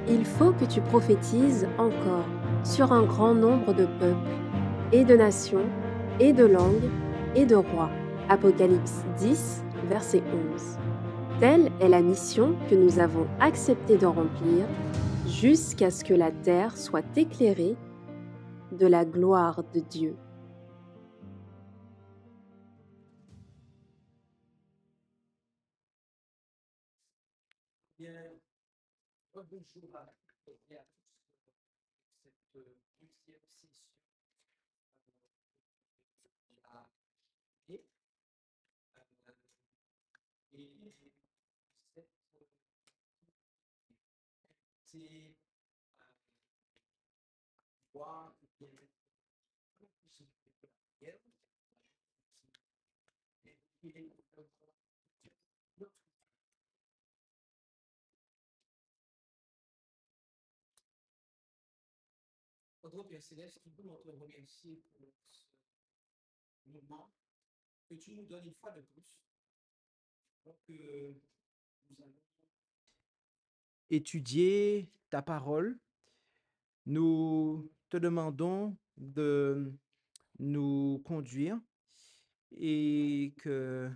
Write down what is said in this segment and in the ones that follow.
Il faut que tu prophétises encore sur un grand nombre de peuples, et de nations, et de langues, et de rois. Apocalypse 10, verset 11. Telle est la mission que nous avons accepté de remplir jusqu'à ce que la terre soit éclairée de la gloire de Dieu. Bien, bonjour à toutes et à tous pour cette deuxième session de la et cette c'est voir bien notre Père Céleste, nous voulons te remercier pour ce moment que tu nous donnes une fois de plus. Donc, nous allons étudier ta parole. Nous te demandons de nous conduire et que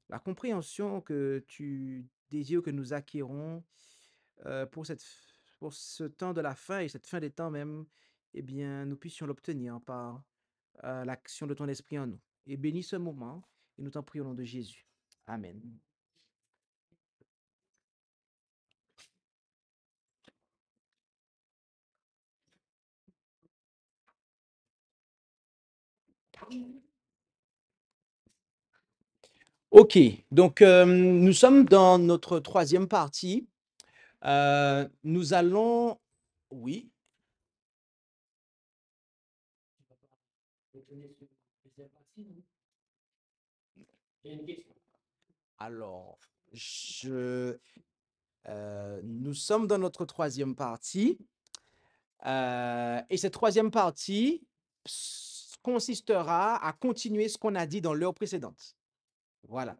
la compréhension que tu désires que nous acquérons pour ce temps de la fin et cette fin des temps même, eh bien, nous puissions l'obtenir par l'action de ton esprit en nous. Et bénis ce moment et nous t'en prions au nom de Jésus. Amen. OK, donc nous sommes dans notre troisième partie. Nous allons... Oui. Alors, nous sommes dans notre troisième partie. Et cette troisième partie consistera à continuer ce qu'on a dit dans l'heure précédente. Voilà.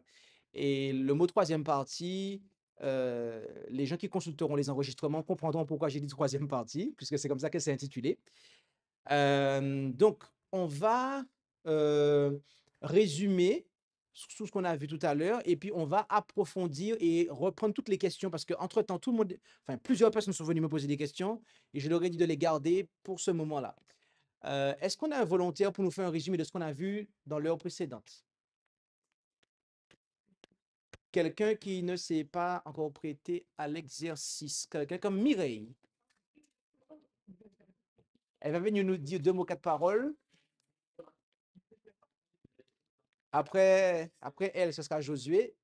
Et le mot troisième partie, les gens qui consulteront les enregistrements comprendront pourquoi j'ai dit troisième partie, puisque c'est comme ça que c'est intitulé. Donc, on va résumer tout ce qu'on a vu tout à l'heure, et puis on va approfondir et reprendre toutes les questions, parce qu'entre-temps, plusieurs personnes sont venues me poser des questions, et je leur ai dit de les garder pour ce moment-là. Est-ce qu'on a un volontaire pour nous faire un résumé de ce qu'on a vu dans l'heure précédente? Quelqu'un qui ne s'est pas encore prêté à l'exercice, quelqu'un comme Mireille. Elle va venir nous dire 2 mots, 4 paroles. Après elle, ce sera Josué.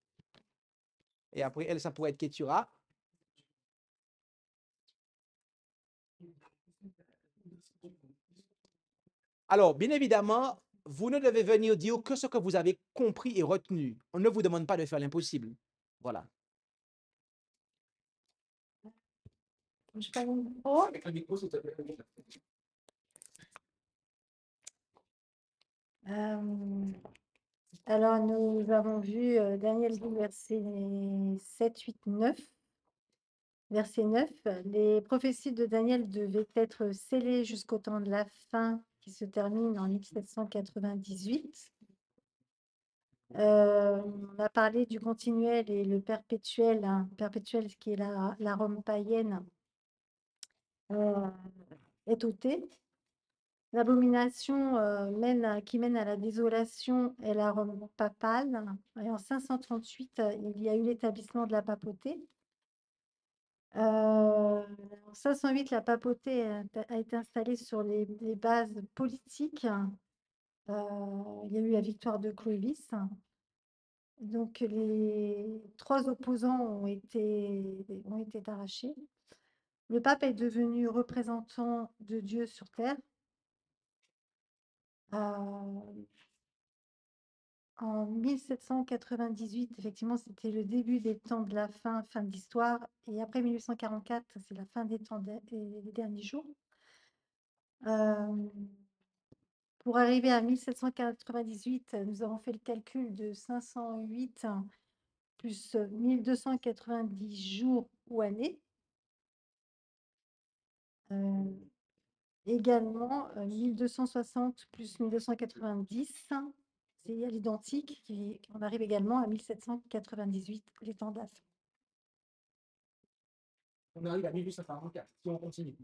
Et après elle, ça pourrait être Ketura. Alors, bien évidemment, vous ne devez venir dire que ce que vous avez compris et retenu. On ne vous demande pas de faire l'impossible. Voilà. Je parle au micro. Alors, nous avons vu Daniel 2, verset 7, 8, 9. Verset 9, les prophéties de Daniel devaient être scellées jusqu'au temps de la fin qui se termine en 1798. On a parlé du continuel et le perpétuel, perpétuel qui est la Rome païenne, est ôté. L'abomination qui mène à la désolation est la Rome papale. Et en 538, il y a eu l'établissement de la papauté. En 508, la papauté a été installée sur des bases politiques. Il y a eu la victoire de Clovis. Donc, les 3 opposants ont été arrachés. Le pape est devenu représentant de Dieu sur terre. En 1798, effectivement, c'était le début des temps de la fin de l'histoire. Et après 1844, c'est la fin des temps des derniers jours. Pour arriver à 1798, nous avons fait le calcul de 508 plus 1290 jours ou années. Également, 1260 plus 1290, c'est à l'identique, on arrive également à 1798, les temps d'AF. On arrive à 1844, si on continue.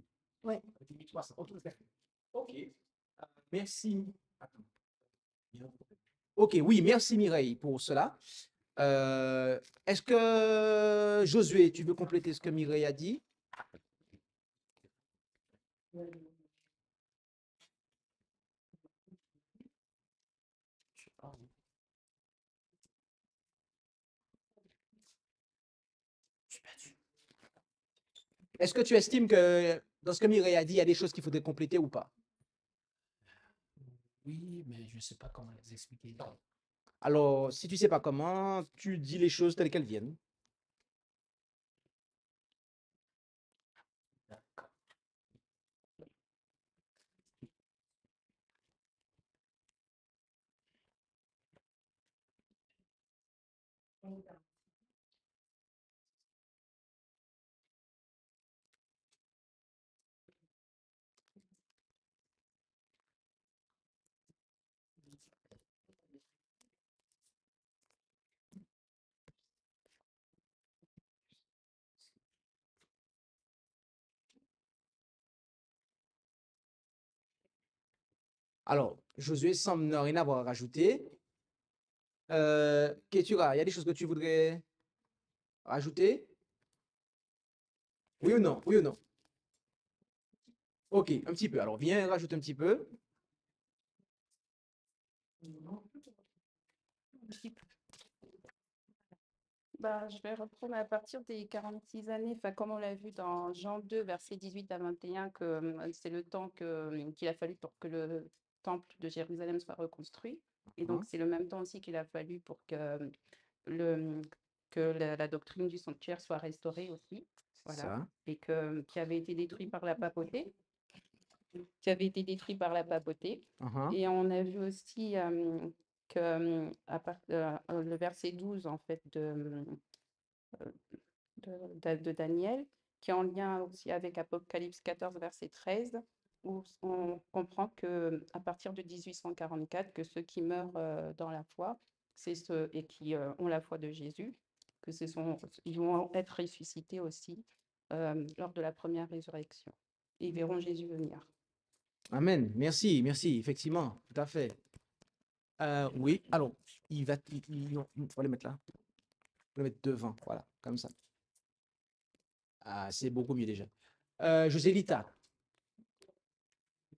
Ouais. 1800, ok, d'accord. Ok. Merci. Attends. Ok, oui, merci Mireille pour cela. Est-ce que Josué, tu veux compléter ce que Mireille a dit? Est-ce que tu estimes que dans ce que Mireille a dit, il y a des choses qu'il faudrait compléter ou pas? Oui, mais je ne sais pas comment les expliquer. Alors, si tu ne sais pas comment, tu dis les choses telles qu'elles viennent. D'accord. Alors, Josué semble ne rien avoir à rajouter. Ketura, il y a des choses que tu voudrais rajouter? Oui ou non? Oui ou non? Ok, un petit peu. Alors, viens rajouter un petit peu. Bah, je vais reprendre à partir des 46 années, enfin, comme on l'a vu dans Jean 2, versets 18 à 21, que c'est le temps qu'il a fallu pour que le temple de Jérusalem soit reconstruit. Et donc, Hein, c'est le même temps aussi qu'il a fallu pour que, la doctrine du sanctuaire soit restaurée aussi. c'est Voilà. ça. Et qui avait été détruit par la papauté. Qui avait été détruit par la papauté. Uh-huh. Et on a vu aussi que le verset 12, en fait, de Daniel, qui est en lien aussi avec Apocalypse 14, verset 13, où on comprend que à partir de 1844, que ceux qui meurent dans la foi, c'est ceux et qui ont la foi de Jésus, ils vont être ressuscités aussi lors de la première résurrection. Et ils verront Jésus venir. Amen. Merci, merci. Effectivement, tout à fait. Oui, alors, non, il faut le mettre là. Il faut le mettre devant, voilà, comme ça. Ah, c'est beaucoup mieux déjà. Joselita,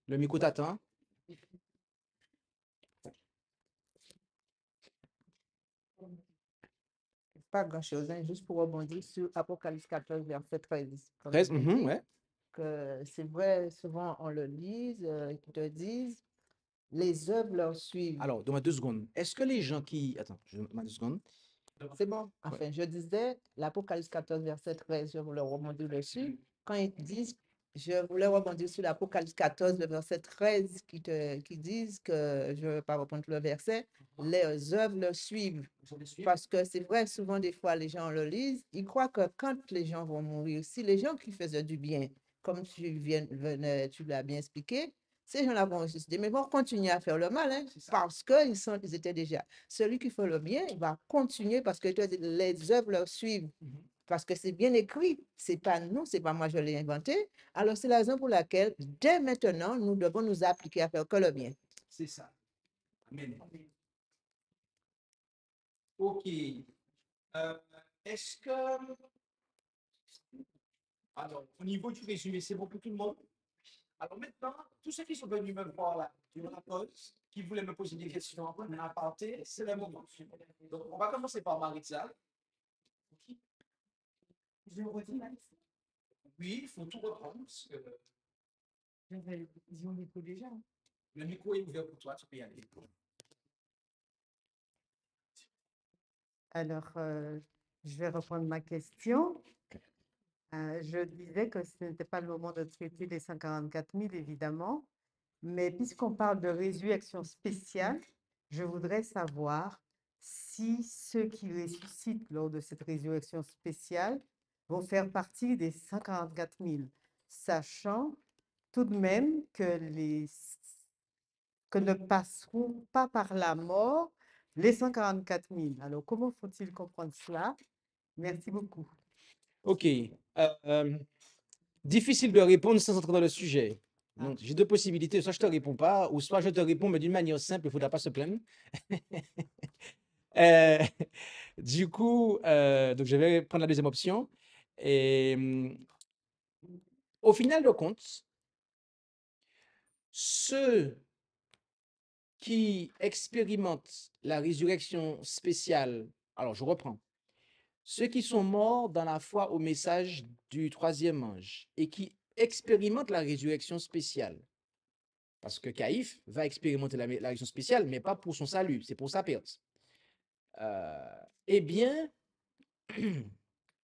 le micro t'attend. Pas grand-chose, hein, juste pour rebondir sur Apocalypse 14, verset 13. Comme 13, je l'ai dit, ouais. que c'est vrai, souvent on le lit, ils te disent, les œuvres leur suivent. Alors, donne-moi 2 secondes. Est-ce que les gens qui... Attends, je donne-moi 2 secondes. C'est bon. Enfin, je disais, l'Apocalypse 14, verset 13, je voulais rebondir dessus. Quand ils disent, je voulais rebondir sur l'Apocalypse 14, le verset 13, qui disent que, je ne vais pas reprendre tout le verset, les œuvres le suivent. Parce que c'est vrai, souvent, des fois, les gens le lisent, ils croient que quand les gens vont mourir, si les gens qui faisaient du bien, comme tu l'as bien expliqué, ces gens-là vont ressusciter, mais vont continuer à faire le mal, hein, parce qu'ils étaient déjà. Celui qui fait le bien, il va continuer parce que les œuvres leur suivent. Parce que c'est bien écrit, c'est pas nous, c'est pas moi, je l'ai inventé. Alors, c'est la raison pour laquelle, dès maintenant, nous devons nous appliquer à faire que le bien. C'est ça. Amen. Ok. Est-ce que... Alors, au niveau du résumé, c'est bon pour tout le monde? Alors maintenant, tous ceux qui sont venus me voir là, durant la pause, qui voulaient me poser des questions en aparté, c'est le moment. Donc, on va commencer par Maritza. Je redis là. Oui, il faut tout reprendre parce que Ils ont l'écho déjà. le micro est ouvert pour toi, tu peux y aller. Alors, je vais reprendre ma question. Je disais que ce n'était pas le moment de traiter les 144 000, évidemment, mais puisqu'on parle de résurrection spéciale, je voudrais savoir si ceux qui ressuscitent lors de cette résurrection spéciale vont faire partie des 144 000. sachant tout de même que ne passeront pas par la mort les 144 000. Alors, comment faut-il comprendre cela? Merci beaucoup. Ok. Difficile de répondre sans entrer dans le sujet. Ah. Donc, j'ai deux possibilités. Soit je te réponds pas, ou soit je te réponds, mais d'une manière simple, il ne faudra pas se plaindre. Euh, du coup, donc je vais prendre la deuxième option. Et au final de compte, ceux qui expérimentent la résurrection spéciale, alors je reprends, ceux qui sont morts dans la foi au message du troisième ange et qui expérimentent la résurrection spéciale, parce que Caïphe va expérimenter la résurrection spéciale, mais pas pour son salut, c'est pour sa perte. Eh bien,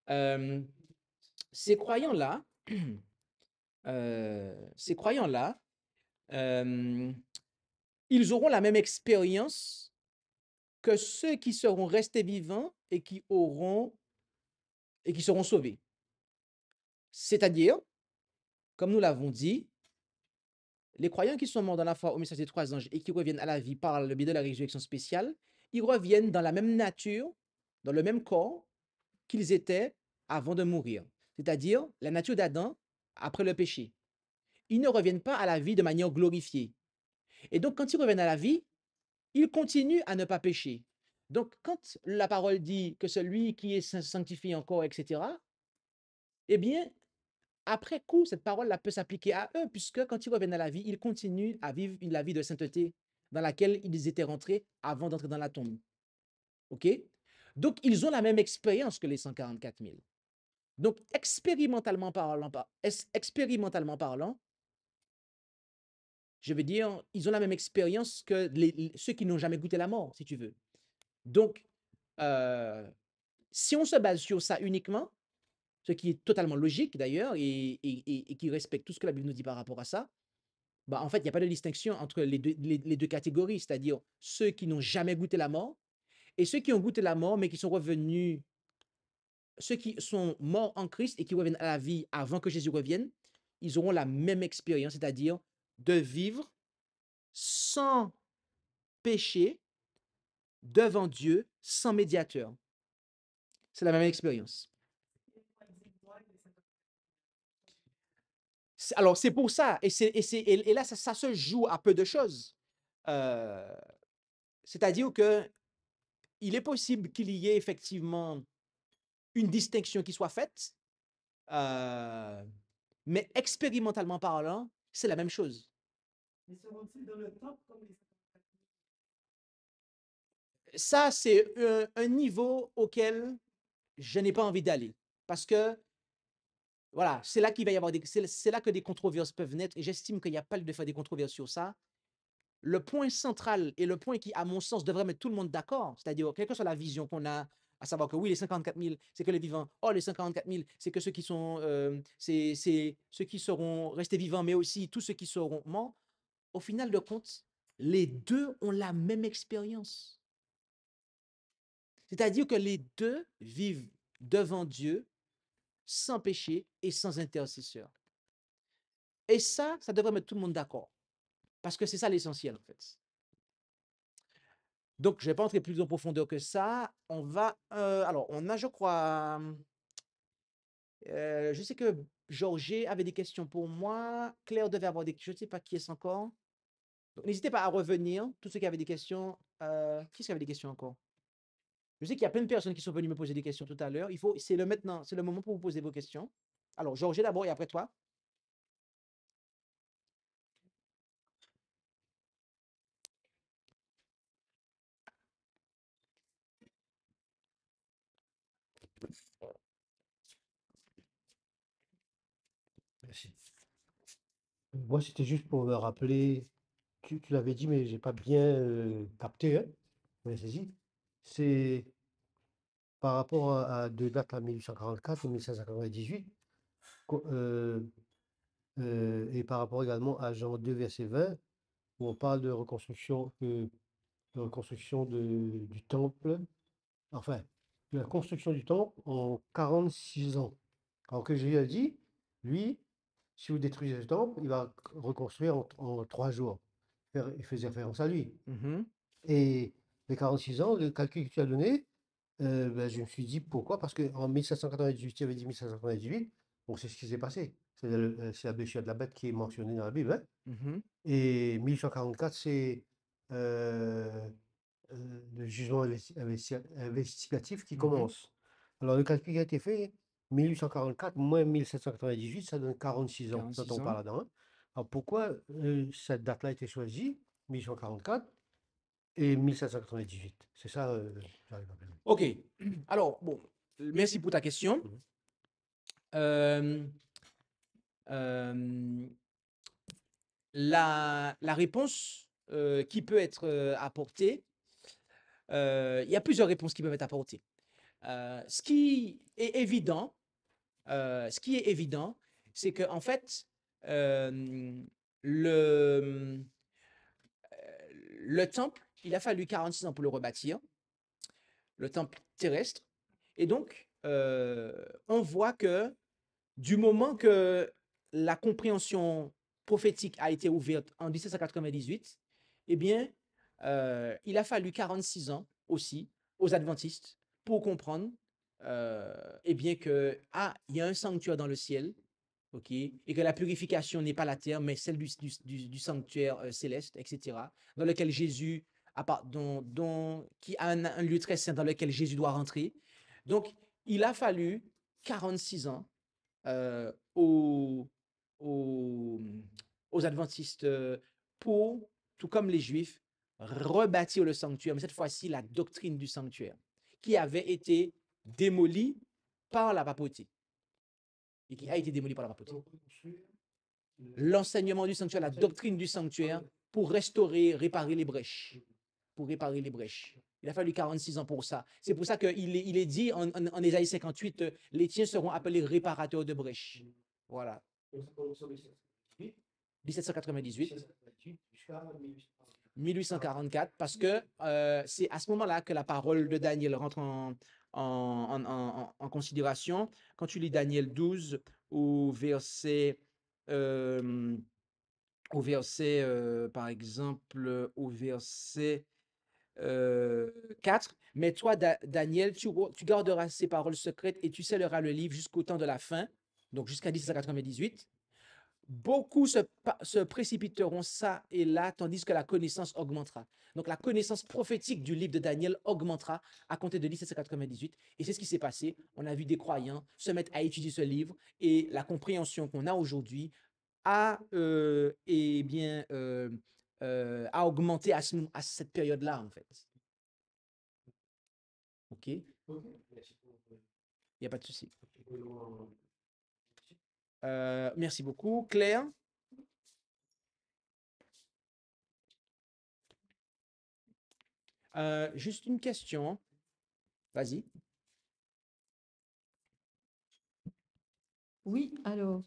euh, ces croyants-là, ces croyants-là, ils auront la même expérience que ceux qui seront restés vivants et qui seront sauvés. C'est-à-dire, comme nous l'avons dit, les croyants qui sont morts dans la foi au message des trois anges et qui reviennent à la vie par le biais de la résurrection spéciale, ils reviennent dans la même nature, dans le même corps qu'ils étaient avant de mourir, c'est-à-dire la nature d'Adam après le péché. Ils ne reviennent pas à la vie de manière glorifiée. Et donc, quand ils reviennent à la vie, ils continuent à ne pas pécher. Donc, quand la parole dit que celui qui est sanctifié encore, etc., eh bien, après coup, cette parole-là peut s'appliquer à eux, puisque quand ils reviennent à la vie, ils continuent à vivre la vie de sainteté dans laquelle ils étaient rentrés avant d'entrer dans la tombe. OK? Donc, ils ont la même expérience que les 144 000. Donc, expérimentalement parlant, je veux dire, ils ont la même expérience que ceux qui n'ont jamais goûté la mort, si tu veux. Donc, si on se base sur ça uniquement, ce qui est totalement logique d'ailleurs, et qui respecte tout ce que la Bible nous dit par rapport à ça, bah, en fait, il n'y a pas de distinction entre les deux catégories, c'est-à-dire ceux qui n'ont jamais goûté la mort et ceux qui ont goûté la mort, mais qui sont revenus, ceux qui sont morts en Christ et qui reviennent à la vie avant que Jésus revienne, ils auront la même expérience, c'est-à-dire de vivre sans péché devant Dieu, sans médiateur. C'est la même expérience. Alors, c'est pour ça, et là, ça se joue à peu de choses. C'est-à-dire que il est possible qu'il y ait effectivement une distinction qui soit faite, mais expérimentalement parlant, c'est la même chose. Ça, c'est un niveau auquel je n'ai pas envie d'aller. Parce que, voilà, c'est là qu'il va y avoir c'est là que des controverses peuvent naître. Et j'estime qu'il n'y a pas lieu de faire des controverses sur ça. Le point central et le point qui, à mon sens, devrait mettre tout le monde d'accord, c'est-à-dire, quelle que soit la vision qu'on a, à savoir que oui, les 54 000, c'est que les vivants. Oh, les 54 000, c'est que ceux qui sont, c'est ceux qui seront restés vivants, mais aussi tous ceux qui seront morts. Au final de compte, les deux ont la même expérience. C'est-à-dire que les deux vivent devant Dieu sans péché et sans intercesseur. Et ça devrait mettre tout le monde d'accord. Parce que c'est ça l'essentiel, en fait. Donc, je ne vais pas entrer plus en profondeur que ça. On va, alors, on a, je crois, je sais que Georges avait des questions pour moi. Claire devait avoir des questions. Je ne sais pas qui est-ce encore. Donc, n'hésitez pas à revenir, tous ceux qui avaient des questions. Qui est-ce qui avait des questions encore? Je sais qu'il y a plein de personnes qui sont venues me poser des questions tout à l'heure. C'est le maintenant, c'est le moment pour vous poser vos questions. Alors, Georges d'abord et après toi. Merci. Moi, c'était juste pour me rappeler, tu l'avais dit, mais j'ai pas bien capté, hein, mais saisi. C'est par rapport à deux dates, à 1844 et 1598, et par rapport également à Jean 2, verset 20, où on parle de reconstruction du temple, enfin, de la construction du temple en 46 ans. Alors que Jésus a dit, lui, si vous détruisez le temple, il va reconstruire en 3 jours. Il faisait référence à lui. Mhm. Et les 46 ans, le calcul que tu as donné, ben, je me suis dit pourquoi? Parce qu'en 1798, tu avais dit 1798, donc c'est ce qui s'est passé. C'est la blessure de la bête qui est mentionnée dans la Bible, hein. Mhm. Et 1844, c'est le jugement investigatif qui Mhm. commence. Alors, le calcul qui a été fait, 1844 moins 1798, ça donne 46 ans dont 46 on ans. parle là-dedans, hein. Alors, pourquoi cette date-là a été choisie, 1844 et 1798? C'est ça, j'arrive à faire. OK. Alors, bon, merci pour ta question. Mhm. Euh, euh, la réponse qui peut être apportée, il y a plusieurs réponses qui peuvent être apportées. Ce qui est évident, c'est que en fait, le, le temple, il a fallu 46 ans pour le rebâtir, le temple terrestre. Et donc, on voit que du moment que la compréhension prophétique a été ouverte en 1798, eh bien, il a fallu 46 ans aussi aux adventistes pour comprendre eh bien que, il y a un sanctuaire dans le ciel, ok, et que la purification n'est pas la terre, mais celle du sanctuaire céleste, etc., dans lequel Jésus, qui a un lieu très saint dans lequel Jésus doit rentrer. Donc, il a fallu 46 ans aux, aux, aux adventistes pour, tout comme les juifs, rebâtir le sanctuaire, mais cette fois-ci la doctrine du sanctuaire, qui avait été démolie par la papauté et qui a été démolie par la papauté. L'enseignement du sanctuaire, la doctrine du sanctuaire pour réparer les brèches. Pour réparer les brèches. Il a fallu 46 ans pour ça. C'est pour ça qu'il est dit en Ésaïe 58, les tiens seront appelés réparateurs de brèches. Voilà. 1798. 1844, parce que c'est à ce moment-là que la parole de Daniel rentre en considération. Quand tu lis Daniel 12 au verset, par exemple, au verset 4, mais toi, Daniel, tu garderas ces paroles secrètes et tu scelleras le livre jusqu'au temps de la fin, donc jusqu'à 1798. Beaucoup se précipiteront ça et là, tandis que la connaissance augmentera. Donc, la connaissance prophétique du livre de Daniel augmentera à compter de 1798. Et c'est ce qui s'est passé. On a vu des croyants se mettre à étudier ce livre et la compréhension qu'on a aujourd'hui a, a augmenté à cette période-là, en fait. OK? Il n'y a pas de souci. Merci beaucoup. Claire? Juste une question. Vas-y. Oui, alors,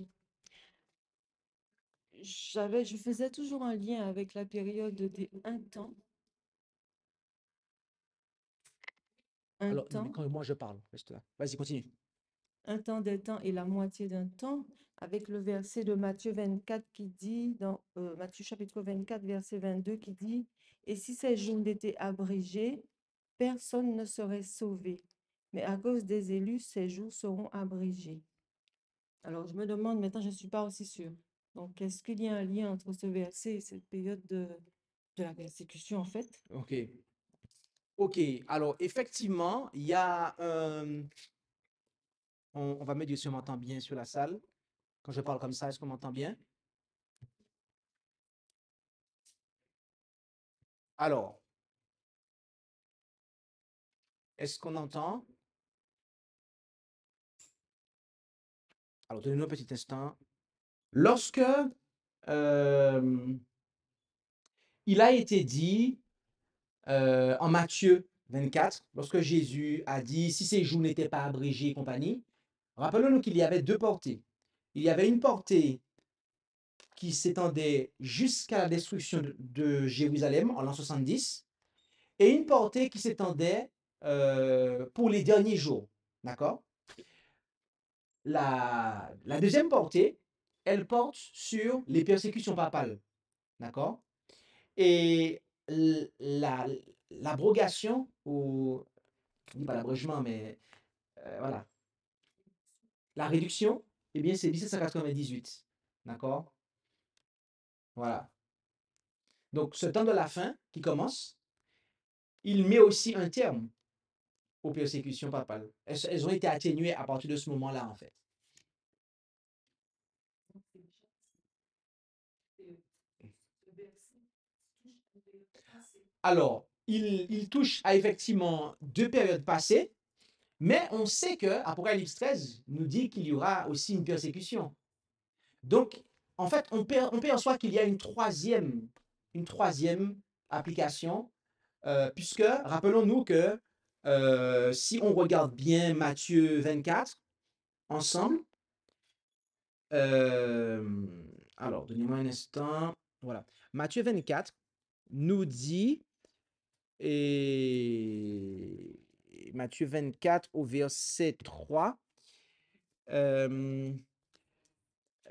je faisais toujours un lien avec la période des un temps. Un Alors, temps, quand moi je parle, reste là. Vas-y, continue. un temps des temps et la moitié d'un temps, avec le verset de Matthieu 24 qui dit, dans Matthieu chapitre 24, verset 22, qui dit, « Et si ces jours étaient abrégés, personne ne serait sauvé. Mais à cause des élus, ces jours seront abrégés. » Alors, je me demande, maintenant, je ne suis pas aussi sûre. Donc, est-ce qu'il y a un lien entre ce verset et cette période de la persécution, en fait? OK. OK. Alors, effectivement, il y a on va me dire si on m'entend bien sur la salle. Quand je parle comme ça, est-ce qu'on m'entend bien? Alors, est-ce qu'on entend? Alors, donnez-nous un petit instant. Lorsque il a été dit en Matthieu 24, lorsque Jésus a dit si ces jours n'étaient pas abrégés et compagnie, rappelons-nous qu'il y avait deux portées. Il y avait une portée qui s'étendait jusqu'à la destruction de Jérusalem en l'an 70 et une portée qui s'étendait pour les derniers jours. D'accord? La deuxième portée, elle porte sur les persécutions papales. D'accord? Et l'abrogation, ou je dis pas l'abrégement, mais voilà, la réduction, eh bien, c'est 1798. D'accord? Voilà. Donc, ce temps de la fin qui commence, il met aussi un terme aux persécutions papales. Elles ont été atténuées à partir de ce moment-là, en fait. Alors, il touche à effectivement deux périodes passées, mais on sait que Apocalypse 13 nous dit qu'il y aura aussi une persécution. Donc, en fait, on perçoit qu'il y a une troisième application, puisque, rappelons-nous que si on regarde bien Matthieu 24 ensemble, alors, donnez-moi un instant. Voilà. Matthieu 24 nous dit, et Matthieu 24 au verset 3,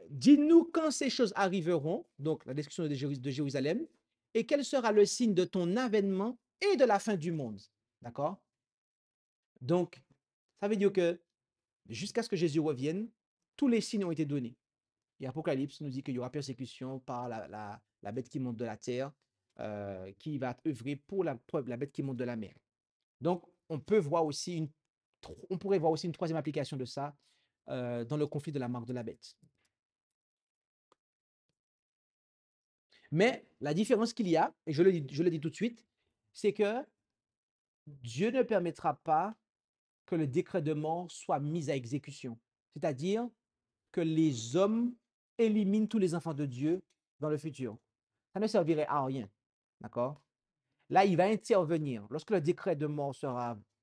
dis-nous quand ces choses arriveront, donc la description de Jérusalem, et quel sera le signe de ton avènement et de la fin du monde. D'accord? Donc, ça veut dire que jusqu'à ce que Jésus revienne, tous les signes ont été donnés. Et Apocalypse nous dit qu'il y aura persécution par la bête qui monte de la terre, qui va œuvrer pour la bête qui monte de la mer. Donc, on pourrait voir aussi une troisième application de ça dans le conflit de la marque de la bête. Mais la différence qu'il y a, et je le dis tout de suite, c'est que Dieu ne permettra pas que le décret de mort soit mis à exécution. C'est-à-dire que les hommes éliminent tous les enfants de Dieu dans le futur. Ça ne servirait à rien. D'accord? Là, il va intervenir. Lorsque le décret de mort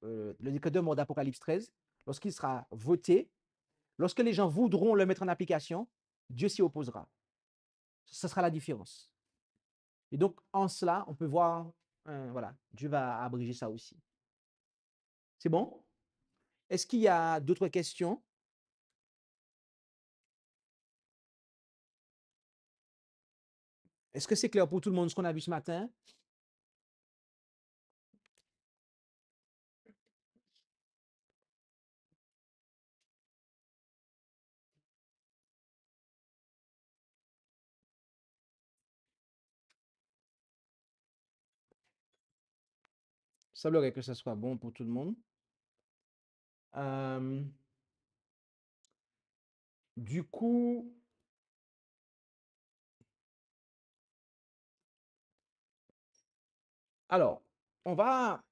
le décret de mort d'Apocalypse 13, lorsqu'il sera voté, lorsque les gens voudront le mettre en application, Dieu s'y opposera. Ce sera la différence. Et donc, en cela, on peut voir, voilà, Dieu va abréger ça aussi. C'est bon? Est-ce qu'il y a d'autres questions? Est-ce que c'est clair pour tout le monde ce qu'on a vu ce matin? Il semblerait que ce soit bon pour tout le monde. Du coup, alors, on va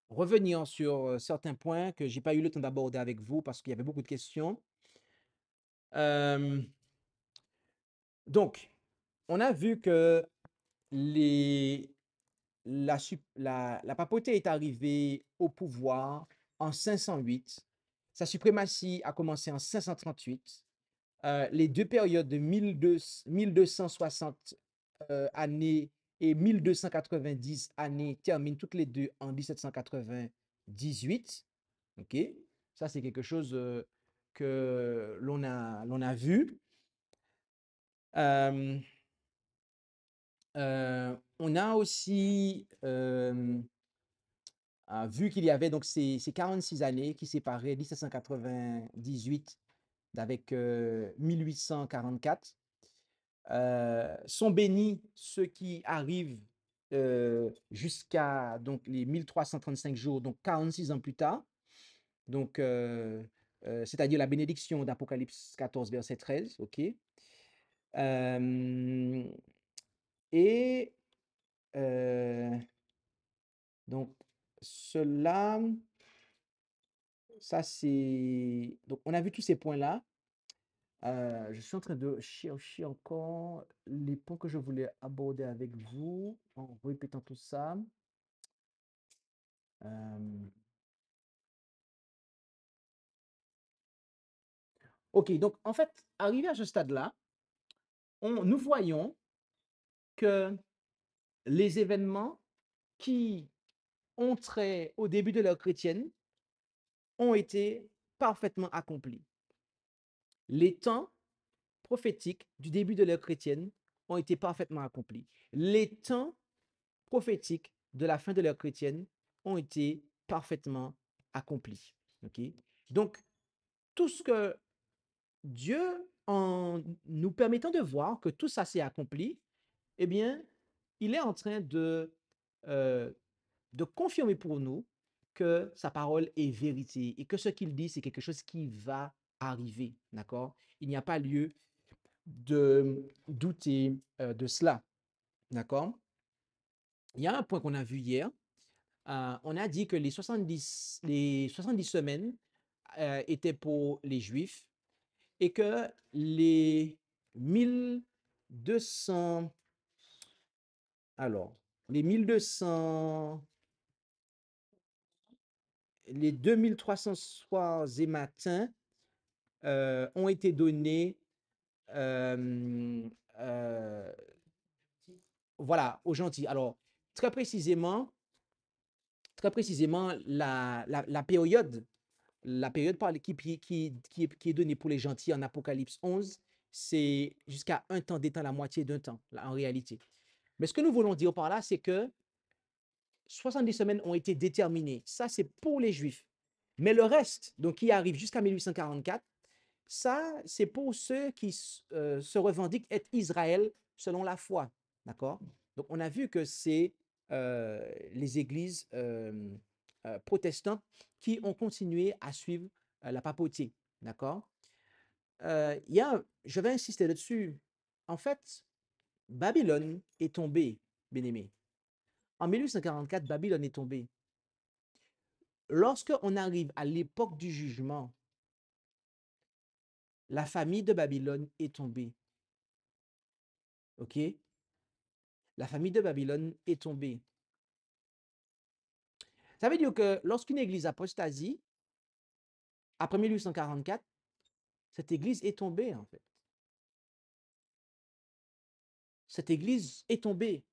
revenir sur certains points que je n'ai pas eu le temps d'aborder avec vous parce qu'il y avait beaucoup de questions. Donc, on a vu que la papauté est arrivée au pouvoir en 508. Sa suprématie a commencé en 538. Les deux périodes de 1260 années et 1290 années terminent toutes les deux en 1798. OK? Ça, c'est quelque chose que l'on a vu. On a aussi vu qu'il y avait donc ces 46 années qui séparaient 1798 d'avec 1844. Sont bénis ceux qui arrivent jusqu'à donc les 1335 jours, donc 46 ans plus tard. Donc, c'est-à-dire la bénédiction d'Apocalypse 14, verset 13. OK? Et donc, cela, ça c'est. Donc, on a vu tous ces points-là. Je suis en train de chercher encore les points que je voulais aborder avec vous en répétant tout ça. OK, donc en fait, arrivé à ce stade-là, nous voyons que les événements qui ont trait au début de l'ère chrétienne ont été parfaitement accomplis. Les temps prophétiques du début de l'ère chrétienne ont été parfaitement accomplis. Les temps prophétiques de la fin de l'ère chrétienne ont été parfaitement accomplis. OK? Donc, tout ce que Dieu, en nous permettant de voir que tout ça s'est accompli, eh bien, il est en train euh, de confirmer pour nous que sa parole est vérité et que ce qu'il dit, c'est quelque chose qui va arriver. D'accord? Il n'y a pas lieu de douter de cela. D'accord? Il y a un point qu'on a vu hier. On a dit que les 70 semaines étaient pour les Juifs et que les 1200, alors, les 1200, les 2300 soirs et matins ont été donnés euh, euh, voilà, aux gentils. Alors, très précisément, la période qui est donnée pour les gentils en Apocalypse 11, c'est jusqu'à un temps d'étant, la moitié d'un temps, là, en réalité. Mais ce que nous voulons dire par là, c'est que 70 semaines ont été déterminées. Ça, c'est pour les Juifs. Mais le reste, donc qui arrive jusqu'à 1844, ça, c'est pour ceux qui se revendiquent être Israël selon la foi. D'accord? Donc, on a vu que c'est les églises protestantes qui ont continué à suivre la papauté. D'accord? Je vais insister là-dessus. En fait, Babylone est tombée, bien-aimé. En 1844, Babylone est tombée. Lorsque on arrive à l'époque du jugement, la famille de Babylone est tombée. OK? La famille de Babylone est tombée. Ça veut dire que lorsqu'une église apostasie, après 1844, cette église est tombée, en fait. Cette église est tombée.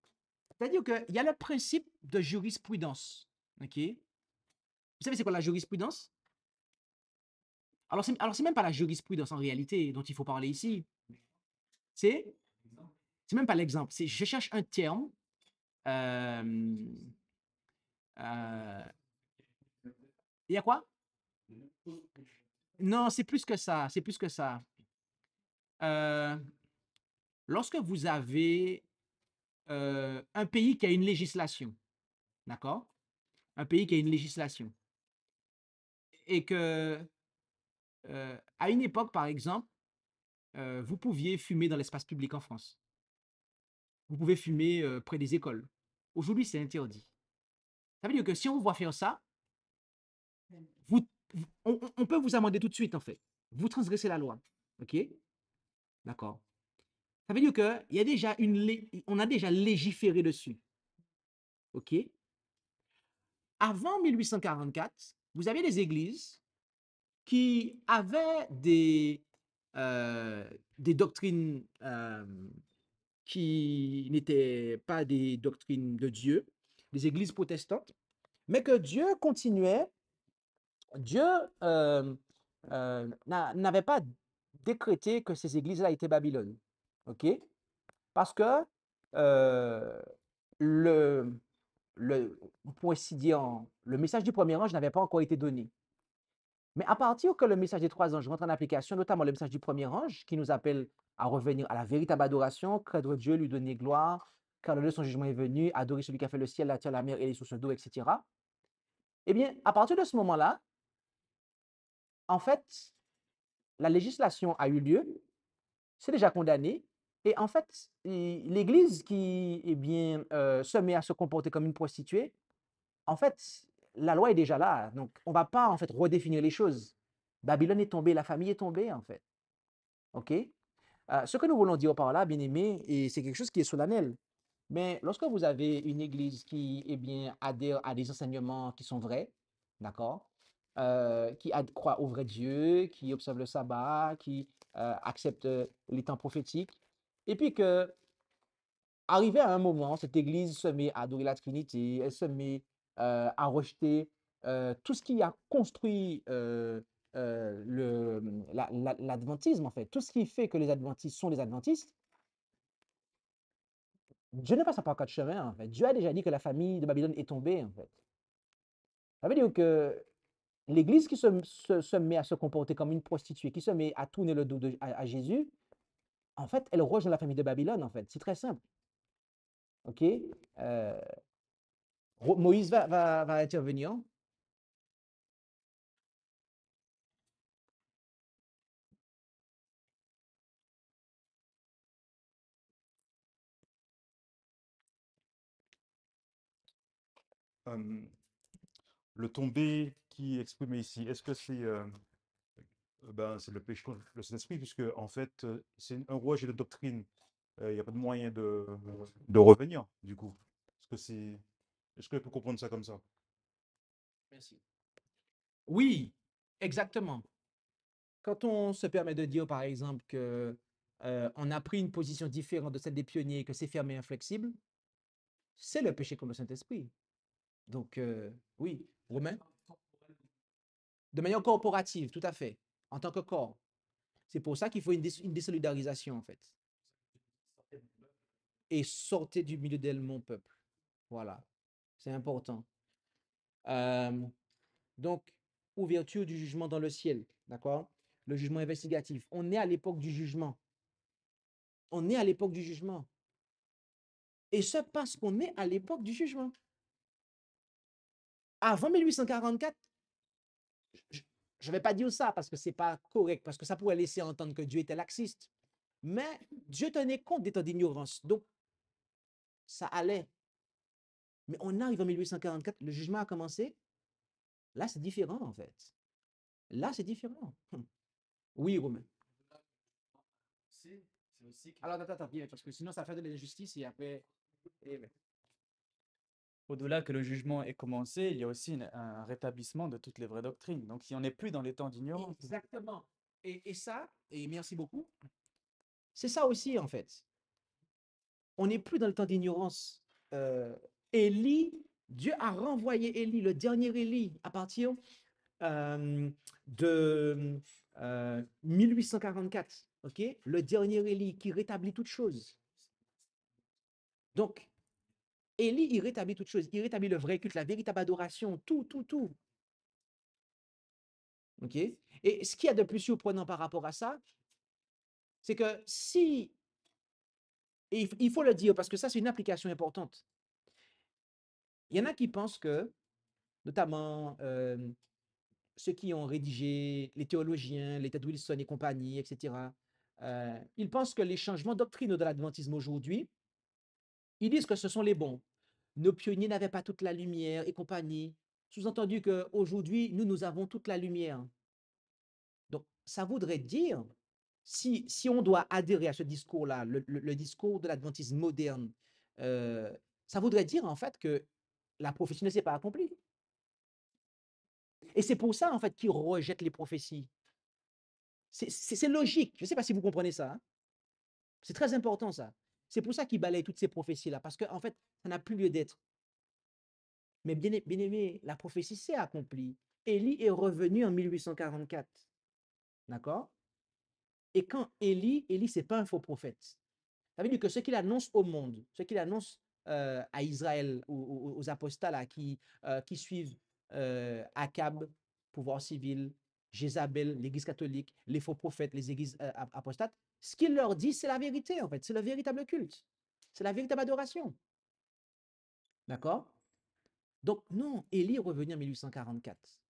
C'est-à-dire qu'il y a le principe de jurisprudence. OK? Vous savez, c'est quoi la jurisprudence? Alors, c'est même pas la jurisprudence en réalité dont il faut parler ici. C'est même pas l'exemple. Je cherche un terme. Euh, il y a quoi? Non, c'est plus que ça. C'est plus que ça. Lorsque vous avez un pays qui a une législation, d'accord? Un pays qui a une législation. Et que, à une époque, par exemple, vous pouviez fumer dans l'espace public en France. Vous pouvez fumer près des écoles. Aujourd'hui, c'est interdit. Ça veut dire que si on vous voit faire ça, on peut vous amender tout de suite, en fait. Vous transgressez la loi. OK? D'accord. Ça veut dire qu'on a déjà légiféré dessus. OK? Avant 1844, vous avez des églises qui avaient des doctrines qui n'étaient pas des doctrines de Dieu, des églises protestantes, mais que Dieu n'avait pas décrété que ces églises-là étaient Babylone. OK? Parce que euh, le, on pourrait ainsi dire, le message du premier ange n'avait pas encore été donné. Mais à partir que le message des trois anges rentre en application, notamment le message du premier ange, qui nous appelle à revenir à la véritable adoration, craindre Dieu, lui donner gloire, car le lieu de son jugement est venu, adorer celui qui a fait le ciel, la terre, la mer et les sources d'eau, etc. Eh bien, à partir de ce moment-là, en fait, la législation a eu lieu, c'est déjà condamné, et en fait, l'Église qui se met à se comporter comme une prostituée, en fait, la loi est déjà là, donc on ne va pas en fait redéfinir les choses. Babylone est tombée, la famille est tombée, en fait. OK? Ce que nous voulons dire par là, bien-aimés, et c'est quelque chose qui est solennel, mais lorsque vous avez une église qui adhère à des enseignements qui sont vrais, d'accord, croit au vrai Dieu, qui observe le sabbat, qui accepte les temps prophétiques, et puis que, arrivé à un moment, cette église se met à adorer la Trinité, elle se met à rejeter tout ce qui a construit l'adventisme, en fait. Tout ce qui fait que les adventistes sont les adventistes, Dieu ne passe pas par quatre chemins, en fait. Dieu a déjà dit que la famille de Babylone est tombée, en fait. Ça veut dire que l'Église qui se met à se comporter comme une prostituée, qui se met à tourner le dos à Jésus, en fait, elle rejoint la famille de Babylone, en fait. C'est très simple. OK? Euh, Moïse va intervenir. Euh, le tombé qui est exprimé ici, est-ce que c'est le péché contre le Saint-Esprit, puisque en fait, c'est un rouage de doctrine. Il n'y a pas de moyen de revenir, du coup. Est-ce que je peux comprendre ça comme ça? Merci. Oui, exactement. Quand on se permet de dire, par exemple, que on a pris une position différente de celle des pionniers, que c'est fermé et inflexible, c'est le péché contre le Saint-Esprit. Donc, oui, Romain, de manière corporative, tout à fait, en tant que corps. C'est pour ça qu'il faut une désolidarisation, en fait. Et sortez du milieu d'elle, mon peuple. Voilà, c'est important. Donc, ouverture du jugement dans le ciel, d'accord? Le jugement investigatif. On est à l'époque du jugement. On est à l'époque du jugement. Et ce parce qu'on est à l'époque du jugement. Avant 1844, je ne vais pas dire ça parce que ce n'est pas correct, parce que ça pourrait laisser entendre que Dieu était laxiste. Mais Dieu tenait compte des temps d'ignorance. Donc, ça allait. Mais on arrive en 1844, le jugement a commencé. Là, c'est différent, en fait. Là, c'est différent. Oui, Romain. Alors, attends, bien, parce que sinon, ça fait de l'injustice et après. Au-delà que le jugement ait commencé, il y a aussi un rétablissement de toutes les vraies doctrines. Donc, si on n'est plus dans les temps d'ignorance. Exactement. Et ça, et merci beaucoup, c'est ça aussi, en fait. On n'est plus dans le temps d'ignorance. Élie, Dieu a renvoyé Élie, le dernier Élie, à partir de 1844. OK? Le dernier Élie qui rétablit toutes choses. Donc, Élie, il rétablit toutes choses. Il rétablit le vrai culte, la véritable adoration, tout, tout, tout. OK? Et ce qu'il y a de plus surprenant par rapport à ça, c'est que si, et il faut le dire parce que ça, c'est une application importante. Il y en a qui pensent que, notamment ceux qui ont rédigé, les théologiens, les Ted Wilson et compagnie, etc., ils pensent que les changements doctrinaux de l'adventisme aujourd'hui, ils disent que ce sont les bons. Nos pionniers n'avaient pas toute la lumière et compagnie. Sous-entendu qu'aujourd'hui, nous avons toute la lumière. Donc, ça voudrait dire, si on doit adhérer à ce discours-là, le discours de l'adventisme moderne, ça voudrait dire en fait que la prophétie ne s'est pas accomplie. Et c'est pour ça en fait qu'ils rejettent les prophéties. C'est logique. Je ne sais pas si vous comprenez ça. Hein. C'est très important ça. C'est pour ça qu'ils balayent toutes ces prophéties-là, parce qu'en fait, ça n'a plus lieu d'être. Mais bien aimé, la prophétie s'est accomplie. Élie est revenu en 1844. D'accord? Et quand Élie, ce n'est pas un faux prophète. Ça veut dire que ce qu'il annonce au monde, ce qu'il annonce à Israël, aux apostats là, qui suivent Akab, pouvoir civil, Jézabel, l'Église catholique, les faux prophètes, les églises apostates, ce qu'il leur dit, c'est la vérité en fait, c'est le véritable culte, c'est la véritable adoration. D'accord? Donc non, Élie est revenu en 1844.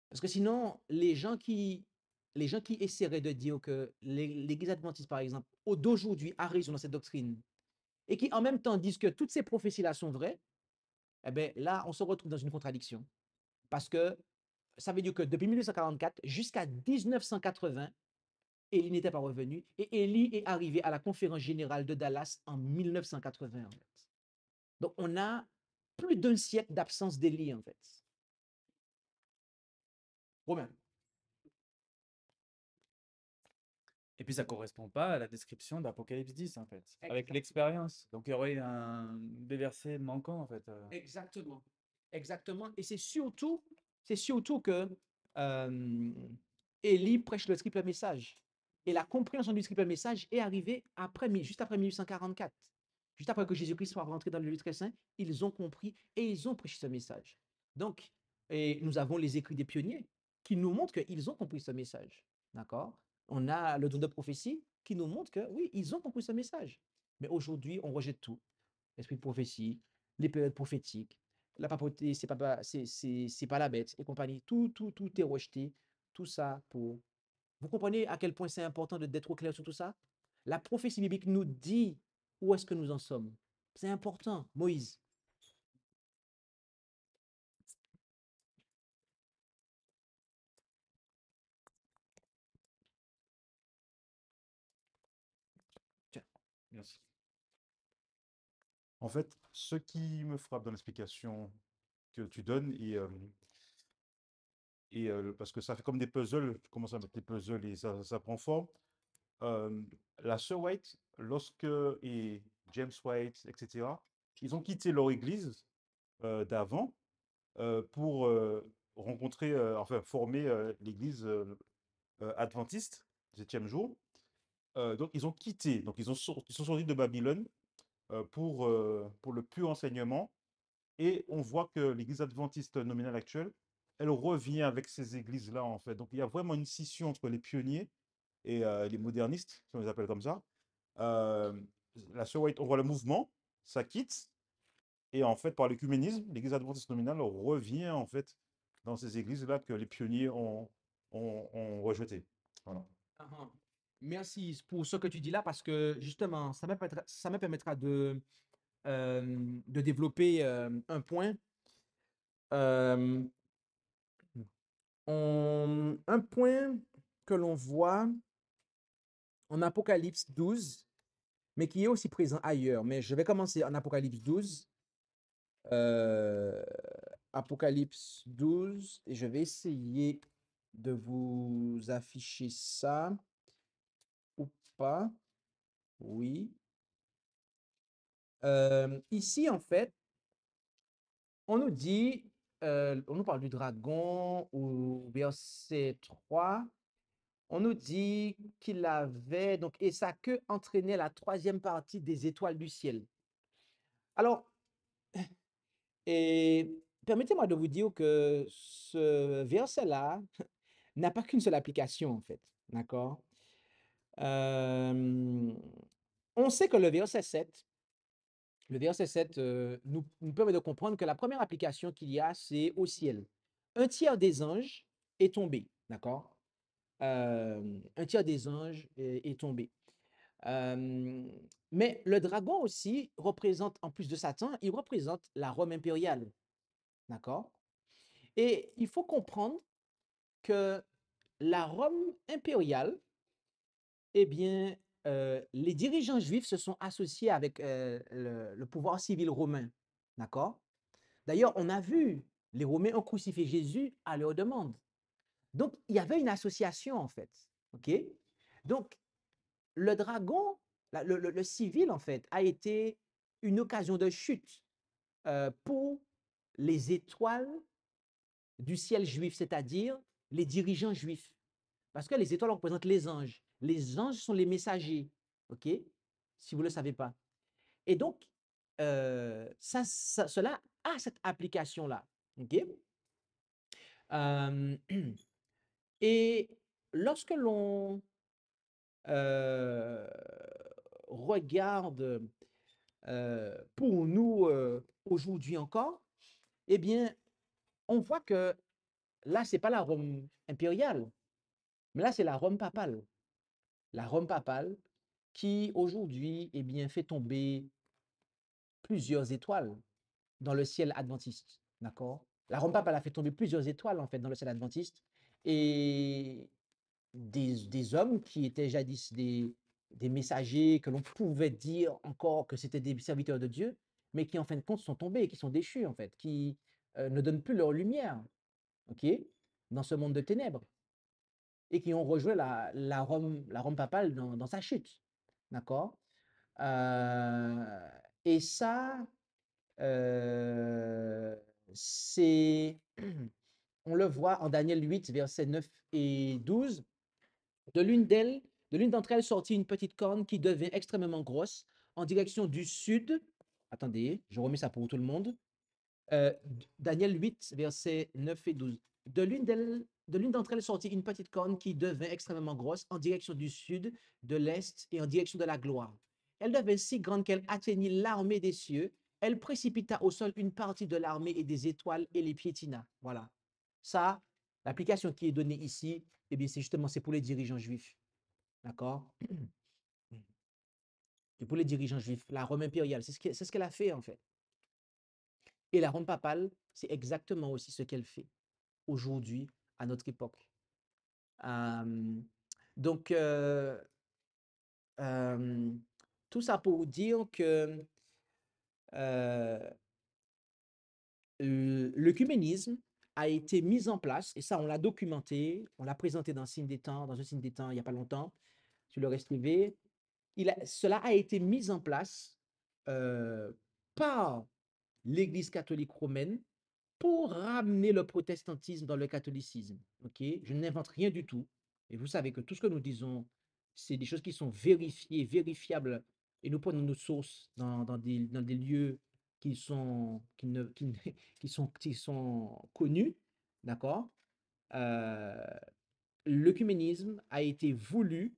Parce que sinon, les gens qui essaieraient de dire que l'Église adventiste, par exemple, d'aujourd'hui a raison dans cette doctrine, et qui en même temps disent que toutes ces prophéties-là sont vraies, eh bien là, on se retrouve dans une contradiction. Parce que ça veut dire que depuis 1844 jusqu'à 1980, Élie n'était pas revenu, et Élie est arrivé à la conférence générale de Dallas en 1980. En fait. Donc on a plus d'un siècle d'absence d'Élie, en fait. Romain. Et puis, ça ne correspond pas à la description d'Apocalypse 10, en fait, avec l'expérience. Donc, il y aurait des versets manquants, en fait. Exactement. Exactement. Et c'est surtout que Élie prêche le triple message. Et la compréhension du triple message est arrivée juste après 1844. Juste après que Jésus-Christ soit rentré dans le lieu très saint, ils ont compris et ils ont prêché ce message. Donc, et nous avons les écrits des pionniers qui nous montrent qu'ils ont compris ce message. D'accord? On a le don de prophétie qui nous montre que oui, ils ont compris ce message. Mais aujourd'hui, on rejette tout. L'esprit de prophétie, les périodes prophétiques, la papauté, c'est pas la bête et compagnie. Tout est rejeté. Tout ça pour. Vous comprenez à quel point c'est important d'être au clair sur tout ça? La prophétie biblique nous dit où est-ce que nous en sommes. C'est important. Moïse. Tiens, Merci. En fait, ce qui me frappe dans l'explication que tu donnes, parce que ça fait comme des puzzles, je commence à mettre des puzzles et ça prend forme. La sœur White, et James White, etc., ils ont quitté leur église d'avant pour rencontrer, enfin former l'église adventiste, 7e jour. Donc ils ont quitté, donc ils sont sortis de Babylone pour le pur enseignement. Et on voit que l'église adventiste nominale actuelle, elle revient avec ces églises-là, en fait. Donc il y a vraiment une scission entre les pionniers et les modernistes, si on les appelle comme ça. Euh, la sœur White, on voit le mouvement, ça quitte, et en fait, par l'écuménisme, l'église adventiste nominale revient, en fait, dans ces églises-là que les pionniers ont rejetées. Voilà. Ah, ah. Merci pour ce que tu dis là parce que justement, ça me permettra de développer un point. Euh, un point que l'on voit en Apocalypse 12, mais qui est aussi présent ailleurs. Mais je vais commencer en Apocalypse 12. euh, Apocalypse 12, et je vais essayer de vous afficher ça ou pas. Oui. Ici, en fait, on nous dit, on nous parle du dragon au verset 3. On nous dit qu'il avait, donc, et sa queue entraînait la troisième partie des étoiles du ciel. Alors, et permettez-moi de vous dire que ce verset-là n'a pas qu'une seule application, en fait. D'accord? On sait que le verset 7 nous permet de comprendre que la première application qu'il y a, c'est au ciel. Un tiers des anges est tombé. D'accord? Un tiers des anges est tombé. Euh, mais le dragon aussi représente, en plus de Satan, il représente la Rome impériale. D'accord? Et il faut comprendre que la Rome impériale, eh bien, les dirigeants juifs se sont associés avec le pouvoir civil romain. D'accord? D'ailleurs, on a vu, les Romains ont crucifié Jésus à leur demande. Donc, il y avait une association, en fait. OK? Donc, le dragon, le civil, en fait, a été une occasion de chute pour les étoiles du ciel juif, c'est-à-dire les dirigeants juifs. Parce que les étoiles représentent les anges. Les anges sont les messagers, OK? Si vous ne le savez pas. Et donc, cela a cette application-là, OK? Euh, et lorsque l'on regarde pour nous aujourd'hui encore, eh bien, on voit que là, ce n'est pas la Rome impériale, mais là, c'est la Rome papale. La Rome papale qui, aujourd'hui, eh bien, fait tomber plusieurs étoiles dans le ciel adventiste. D'accord? La Rome papale a fait tomber plusieurs étoiles, en fait, dans le ciel adventiste. Et des hommes qui étaient jadis des messagers, que l'on pouvait dire encore que c'était des serviteurs de Dieu, mais qui, en fin de compte, sont tombés, qui sont déchus, en fait, qui ne donnent plus leur lumière, OK, dans ce monde de ténèbres, et qui ont rejoint la Rome papale dans sa chute. D'accord? Euh, et ça, c'est On le voit en Daniel 8, versets 9 et 12. De l'une d'entre elles sortit une petite corne qui devint extrêmement grosse en direction du sud. Attendez, je remets ça pour tout le monde. Daniel 8, versets 9 et 12. De l'une d'entre elles sortit une petite corne qui devint extrêmement grosse en direction du sud, de l'est et en direction de la gloire. Elle devint si grande qu'elle atteignit l'armée des cieux. Elle précipita au sol une partie de l'armée et des étoiles et les piétina. Voilà. Ça, l'application qui est donnée ici, eh bien, c'est pour les dirigeants juifs. D'accord? C'est pour les dirigeants juifs. La Rome impériale, c'est ce qu'elle a fait en fait. Et la Rome papale, c'est exactement aussi ce qu'elle fait aujourd'hui, à notre époque. Donc, tout ça pour dire que l'œcuménisme a été mis en place, et ça, on l'a documenté, on l'a présenté dans un signe des temps, il n'y a pas longtemps, sur le Reste TV. Cela a été mis en place par l'Église catholique romaine pour ramener le protestantisme dans le catholicisme. Ok, je n'invente rien du tout. Et vous savez que tout ce que nous disons, c'est des choses qui sont vérifiées, vérifiables, et nous prenons nos sources dans des lieux qui sont, qui sont connus. D'accord? L'œcuménisme a été voulu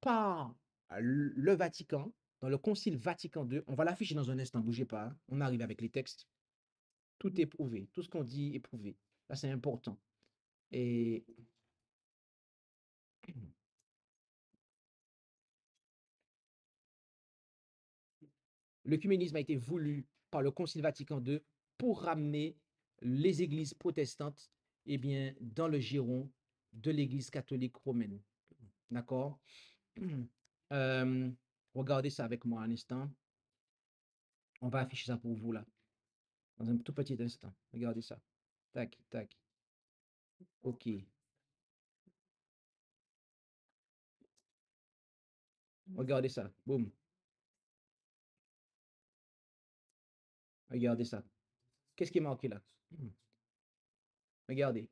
par le Vatican, dans le Concile Vatican II. On va l'afficher dans un instant, bougez pas, hein. On arrive avec les textes. Tout est prouvé, tout ce qu'on dit est prouvé. Ça, c'est important. Et l'œcuménisme a été voulu par le Concile Vatican II pour ramener les églises protestantes, eh bien, dans le giron de l'Église catholique romaine. D'accord? Regardez ça avec moi un instant. On va afficher ça pour vous là, dans un tout petit instant. Regardez ça. Tac, tac. OK. Regardez ça. Boum. Regardez ça. Qu'est-ce qui est marqué là? Regardez.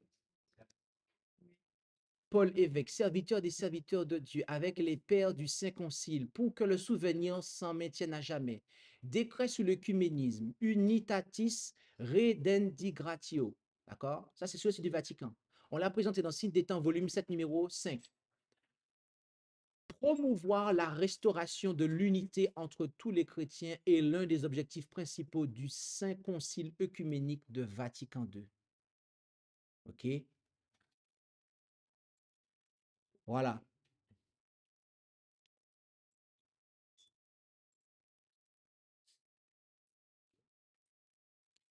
Paul évêque, serviteur des serviteurs de Dieu, avec les pères du Saint Concile, pour que le souvenir s'en maintienne à jamais. Décret sur l'œcuménisme, Unitatis Redendigratio. D'accord? Ça, c'est sur le site du Vatican. On l'a présenté dans Signe des Temps, volume 7, numéro 5. Promouvoir la restauration de l'unité entre tous les chrétiens est l'un des objectifs principaux du Saint Concile œcuménique de Vatican II. OK? Voilà.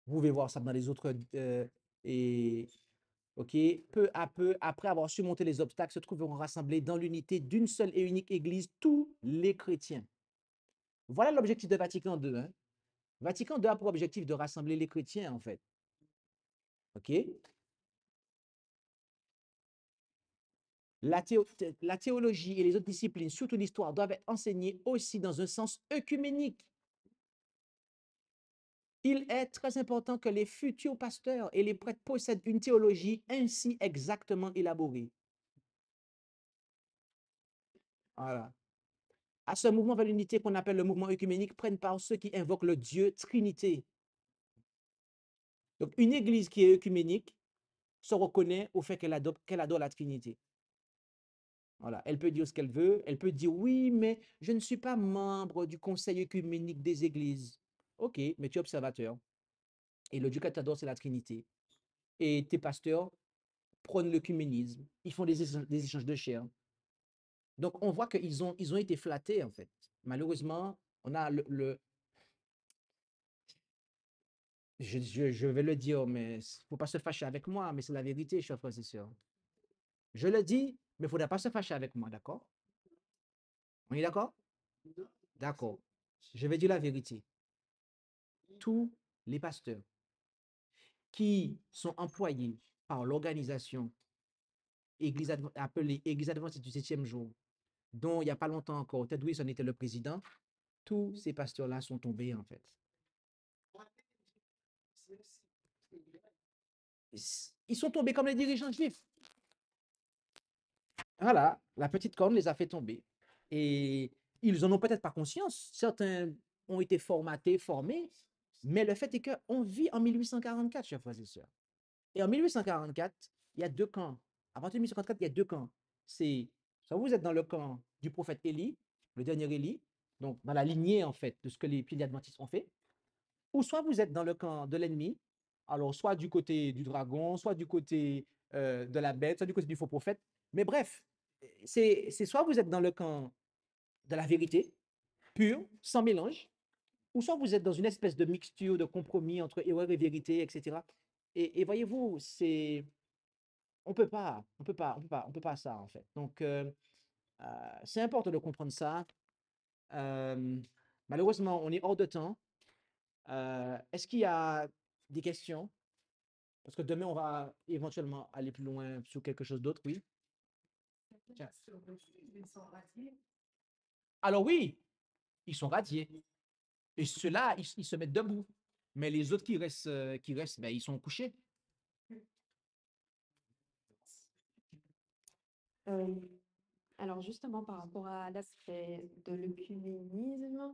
Vous pouvez voir ça dans les autres. Et, OK? Peu à peu, après avoir surmonté les obstacles, se trouveront rassemblés dans l'unité d'une seule et unique Église, tous les chrétiens. Voilà l'objectif de Vatican II. Hein? Vatican II a pour objectif de rassembler les chrétiens, en fait. OK? La théologie et les autres disciplines, surtout l'histoire, doivent être enseignées aussi dans un sens œcuménique. Il est très important que les futurs pasteurs et les prêtres possèdent une théologie ainsi exactement élaborée. Voilà. À ce mouvement vers l'unité qu'on appelle le mouvement œcuménique prennent part ceux qui invoquent le Dieu Trinité. Donc, une église qui est œcuménique se reconnaît au fait qu'elle adore la Trinité. Voilà. Elle peut dire ce qu'elle veut. Elle peut dire oui, mais je ne suis pas membre du conseil œcuménique des églises. OK, mais tu es observateur. Et le Dieu que tu adores, c'est la Trinité. Et tes pasteurs prônent l'œcuménisme. Ils font des échanges de chair. Donc, on voit qu'ils ont été flattés, en fait. Malheureusement, on a je vais le dire, mais il ne faut pas se fâcher avec moi, mais c'est la vérité, chers frères et sœurs. Je le dis, mais il ne faudra pas se fâcher avec moi, d'accord? On est d'accord? D'accord. Je vais dire la vérité. Tous les pasteurs qui sont employés par l'organisation appelée Église adventiste du 7e jour, dont il n'y a pas longtemps encore, Ted Wilson était le président, tous ces pasteurs-là sont tombés, en fait. Ils sont tombés comme les dirigeants juifs. Voilà, la petite corne les a fait tomber. Et ils en ont peut-être pas conscience. Certains ont été formatés, formés, mais le fait est qu'on vit en 1844, chers frères et sœurs. Et en 1844, il y a deux camps. À partir de 1844, il y a deux camps. C'est soit vous êtes dans le camp du prophète Élie, le dernier Élie, donc dans la lignée en fait de ce que les piliers adventistes ont fait, ou soit vous êtes dans le camp de l'ennemi, alors soit du côté du dragon, soit du côté de la bête, soit du côté du faux prophète. Mais bref, c'est soit vous êtes dans le camp de la vérité pure, sans mélange, ou soit vous êtes dans une espèce de mixture, de compromis entre erreur et vérité, etc. Et voyez-vous, on peut pas ça en fait. Donc, c'est important de comprendre ça. Euh, Malheureusement, on est hors de temps. Est-ce qu'il y a des questions? Parce que demain, on va éventuellement aller plus loin sur quelque chose d'autre, oui. Tiens. Alors oui, ils sont radiés. Et ceux-là, ils se mettent debout. Mais les autres qui restent ben, ils sont couchés. Euh, alors justement, par rapport à l'aspect de l'œcuménisme,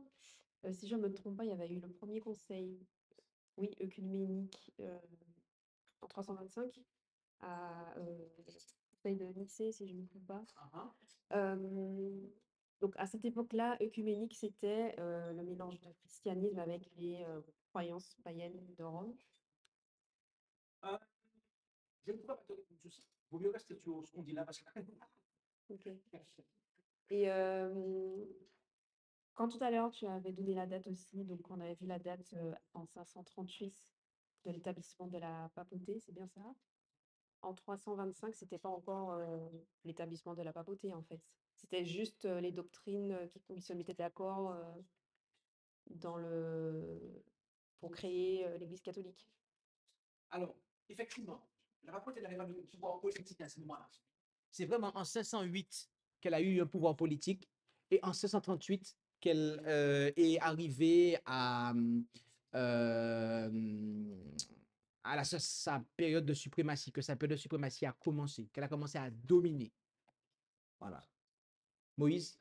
si je ne me trompe pas, il y avait eu le premier conseil, oui, œcuménique en 325 à conseil de Nicée, si je ne me trompe pas. Donc à cette époque-là, œcuménique, c'était le mélange de christianisme avec les croyances païennes de Rome. Je ne crois pas. Vaut mieux rester sur ce qu'on dit là parce que. Ok. Et quand tout à l'heure, tu avais donné la date aussi, donc on avait vu la date en 538 de l'établissement de la papauté, c'est bien ça? En 325, c'était pas encore l'établissement de la papauté, en fait. C'était juste les doctrines qui se mettaient d'accord dans pour créer l'Église catholique. Alors, effectivement, la papauté n'avait pas de pouvoir politique à ce moment-là. C'est vraiment en 508 qu'elle a eu un pouvoir politique et en 538 qu'elle est arrivée à sa période de suprématie, que sa période de suprématie a commencé, qu'elle a commencé à dominer. Voilà. Moïse?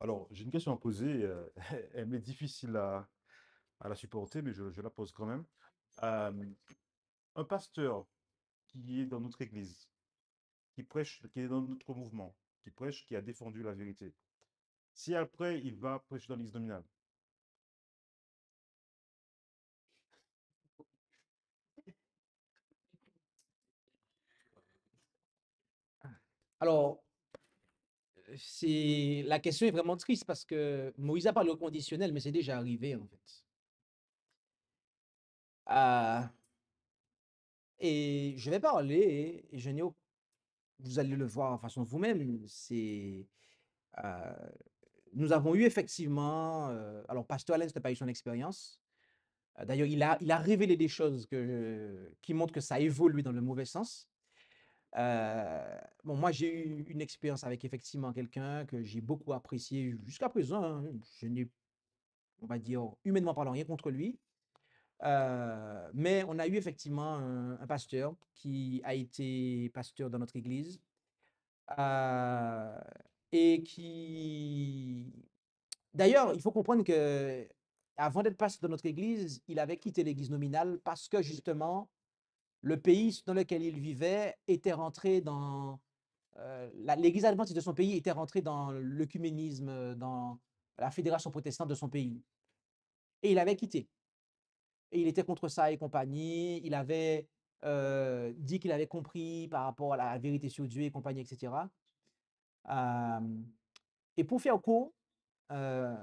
Alors, j'ai une question à poser. Elle m'est difficile à la supporter, mais je la pose quand même. Euh, un pasteur qui est dans notre église, qui prêche, qui est dans notre mouvement, qui prêche, qui a défendu la vérité, si après il va prêcher dans l'église nominale, Alors, la question est vraiment triste parce que Moïse a parlé au conditionnel, mais c'est déjà arrivé en fait. Et je vais parler, et vous allez le voir en façon vous-même, nous avons eu effectivement, alors Pasteur Alain, ce n'a pas eu son expérience. D'ailleurs, il a révélé des choses qui montrent que ça a évolué dans le mauvais sens. Bon, moi, j'ai eu une expérience avec effectivement quelqu'un que j'ai beaucoup apprécié jusqu'à présent, hein. Je n'ai, on va dire, humainement parlant, rien contre lui. Mais on a eu effectivement un pasteur qui a été pasteur dans notre église et qui, d'ailleurs, il faut comprendre que avant d'être pasteur dans notre église, il avait quitté l'église nominale parce que justement, le pays dans lequel il vivait était rentré dans l'église adventiste de son pays était rentrée dans l'œcuménisme, dans la fédération protestante de son pays. Et il avait quitté. Et il était contre ça et compagnie. Il avait dit qu'il avait compris par rapport à la vérité sur Dieu et compagnie, etc. Et pour faire court, euh,